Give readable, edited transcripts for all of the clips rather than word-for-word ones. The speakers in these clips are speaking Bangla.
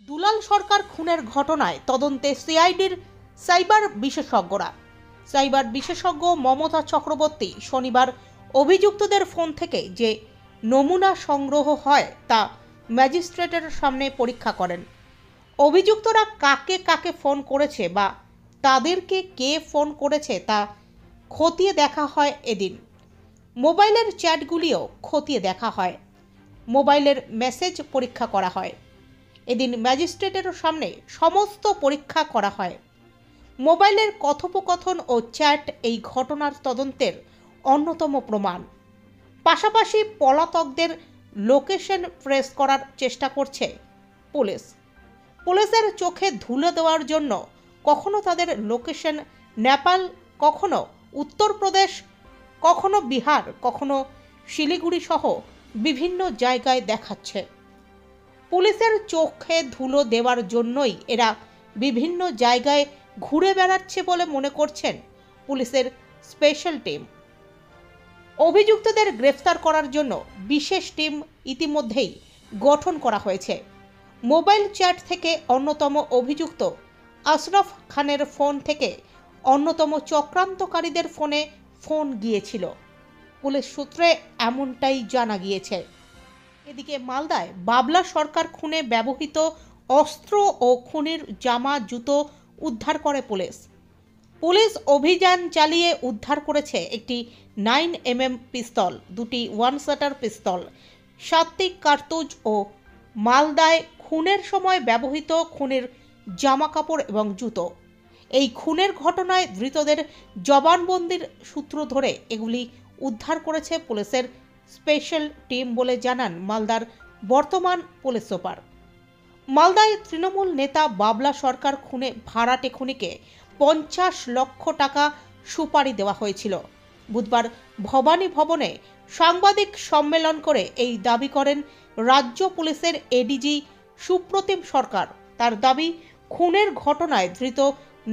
দুলাল সরকার খুনের ঘটনায় তদন্তে সিআইডির সাইবার বিশেষজ্ঞরা। সাইবার বিশেষজ্ঞ মমতা চক্রবর্তী শনিবার অভিযুক্তদের ফোন থেকে যে নমুনা সংগ্রহ হয় তা ম্যাজিস্ট্রেটের সামনে পরীক্ষা করেন। অভিযুক্তরা কাকে কাকে ফোন করেছে বা তাদেরকে কে ফোন করেছে তা খতিয়ে দেখা হয়। এদিন মোবাইলের চ্যাটগুলিও খতিয়ে দেখা হয়, মোবাইলের মেসেজ পরীক্ষা করা হয়। এদিন ম্যাজিস্ট্রেটের সামনে সমস্ত পরীক্ষা করা হয়। মোবাইলের কথোপকথন ও চ্যাট এই ঘটনার তদন্তের অন্যতম প্রমাণ। পাশাপাশি পলাতকদের লোকেশন ট্রেস করার চেষ্টা করছে পুলিশ। পুলিশের চোখে ধুলো দেওয়ার জন্য কখনো তাদের লোকেশন নেপাল, কখনো উত্তরপ্রদেশ, কখনো বিহার, কখনো শিলিগুড়ি সহ বিভিন্ন জায়গায় দেখাচ্ছে। পুলিশের চোখে ধুলো দেওয়ার জন্যই এরা বিভিন্ন জায়গায় ঘুরে বেড়াচ্ছে বলে মনে করছেন পুলিশের স্পেশাল টিম। অভিযুক্তদের গ্রেফতার করার জন্য বিশেষ টিম ইতিমধ্যেই গঠন করা হয়েছে। মোবাইল চ্যাট থেকে অন্যতম অভিযুক্ত আশরাফ খানের ফোন থেকে অন্যতম চক্রান্তকারীদের ফোনে ফোন গিয়েছিল, পুলিশ সূত্রে এমনটাই জানা গিয়েছে। এদিকে মালদায় বাবলা সরকার খুনে ব্যবহৃত অস্ত্র ও খুনির জামা জুতো উদ্ধার করে পুলিশ। পুলিশ অভিযান চালিয়ে উদ্ধার করেছে একটি 9mm পিস্তল, দুটি ওয়ান শাটার পিস্তল, 7টি কার্তুজ ও মালদায় খুনের সময় ব্যবহৃত খুনের জামা কাপড় এবং জুতো। এই খুনের ঘটনায় ধৃতদের জবানবন্দির সূত্র ধরে এগুলি উদ্ধার করেছে পুলিশের স্পেশাল টিম বলে জানান মালদার বর্তমান পুলিশ সুপার। মালদায় তৃণমূল নেতা বাবলা সরকার খুনে ভাড়াটে খুনিকে 50 লক্ষ টাকা সুপারি দেওয়া হয়েছিল। বুধবার ভবানী ভবনে সাংবাদিক সম্মেলন করে এই দাবি করেন রাজ্য পুলিশের এডিজি সুপ্রতিম সরকার। তার দাবি, খুনের ঘটনায় ধৃত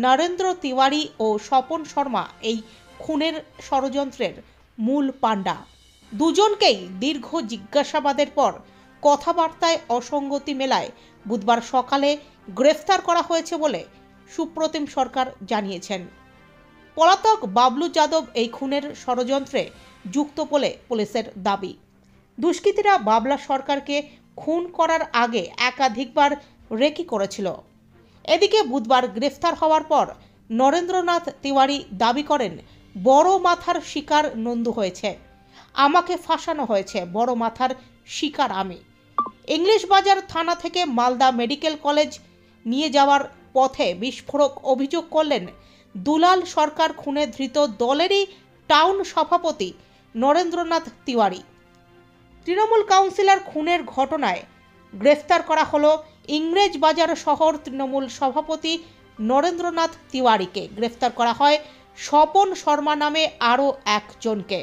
নরেন্দ্র তিওয়ারি ও স্বপন শর্মা এই খুনের ষড়যন্ত্রের মূল পাণ্ডা। দুজনকেই দীর্ঘ জিজ্ঞাসাবাদের পর কথাবার্তায় অসঙ্গতি মেলায় বুধবার সকালে গ্রেফতার করা হয়েছে বলে সুপ্রতিম সরকার জানিয়েছেন। পলাতক বাবলু যাদব এই খুনের ষড়যন্ত্রে যুক্ত বলে পুলিশের দাবি। দুষ্কৃতীরা বাবলা সরকারকে খুন করার আগে একাধিকবার রেকি করেছিল। এদিকে বুধবার গ্রেফতার হওয়ার পর নরেন্দ্রনাথ তিওয়ারি দাবি করেন, বড় মাথার শিকার নন্দু হয়েছে, আমাকে ফাঁসানো হয়েছে, বড় মাথার শিকার আমি। ইংলিশ বাজার থানা থেকে মালদা মেডিকেল কলেজ নিয়ে যাওয়ার পথে বিস্ফোরক অভিযোগ করলেন দুলাল সরকার খুনে ধৃত দলেরই টাউন সভাপতি নরেন্দ্রনাথ তিওয়ারি। তৃণমূল কাউন্সিলর খুনের ঘটনায় গ্রেফতার করা হলো ইংরেজ বাজার শহর তৃণমূল সভাপতি নরেন্দ্রনাথ তিওয়ারিকে। গ্রেফতার করা হয় স্বপন শর্মা নামে আরও একজনকে।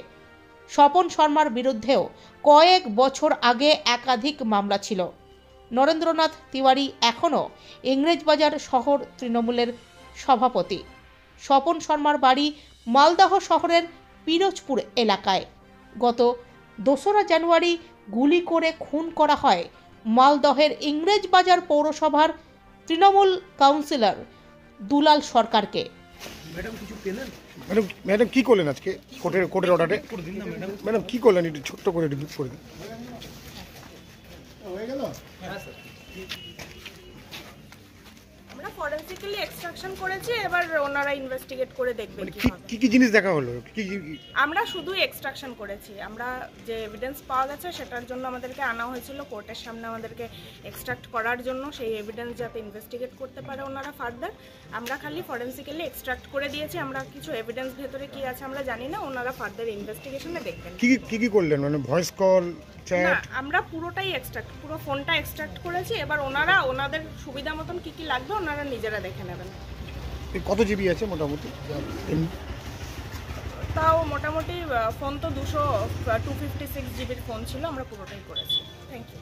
স্বপন শর্মার বিরুদ্ধেও কয়েক বছর আগে একাধিক মামলা ছিল। নরেন্দ্রনাথ তিওয়ারি এখনও ইংরেজবাজার শহর তৃণমূলের সভাপতি। স্বপন শর্মার বাড়ি মালদহ শহরের পিরোজপুর এলাকায়। গত 2রা জানুয়ারি গুলি করে খুন করা হয় মালদহের ইংরেজবাজার পৌরসভার তৃণমূল কাউন্সিলর দুলাল সরকারকে। ম্যাডাম কি করলেন আজকে কোর্টের অর্ডারে? ম্যাডাম কি করলেন একটু ছোট্ট করে করে দিন। আমরা ফরেনসিক্যালি এক্সট্রাকশন করেছি, এবার ওনারা ইনভেস্টিগেট করে দেখবেন কি কি জিনিস দেখা হলো। আমরা শুধু এক্সট্রাকশন করেছি। আমরা যে এভিডেন্স পাওয়া গেছে সেটার জন্য আমাদেরকে আনা হয়েছিল কোর্টের সামনে, আমাদেরকে এক্সট্রাক্ট করার জন্য, সেই এভিডেন্স যাতে ইনভেস্টিগেট করতে পারে ওনারা ফার্দার। আমরা খালি ফরেনসিক্যালি এক্সট্রাক্ট করে দিয়েছি। আমরা কিছু এভিডেন্স ভেতরে কি আছে আমরা জানি না, ওনারা ফার্দার ইনভেস্টিগেশনে দেখবেন। কি কি করলেন, মানে ভয়েস কল, না, আমরা পুরোটাই এক্সট্রাক্ট, পুরো ফোনটা এক্সট্রাক্ট করেছি। এবার ওনারা ওনাদের সুবিধা মতন কি কি লাগবে ওনারা নিজেরা দেখে নেবেন। কত জিবি আছে মোটামুটি? তাও মোটামুটি ফোন তো 256 জিবির ফোন ছিল, আমরা পুরোটাই করেছি। Thank you.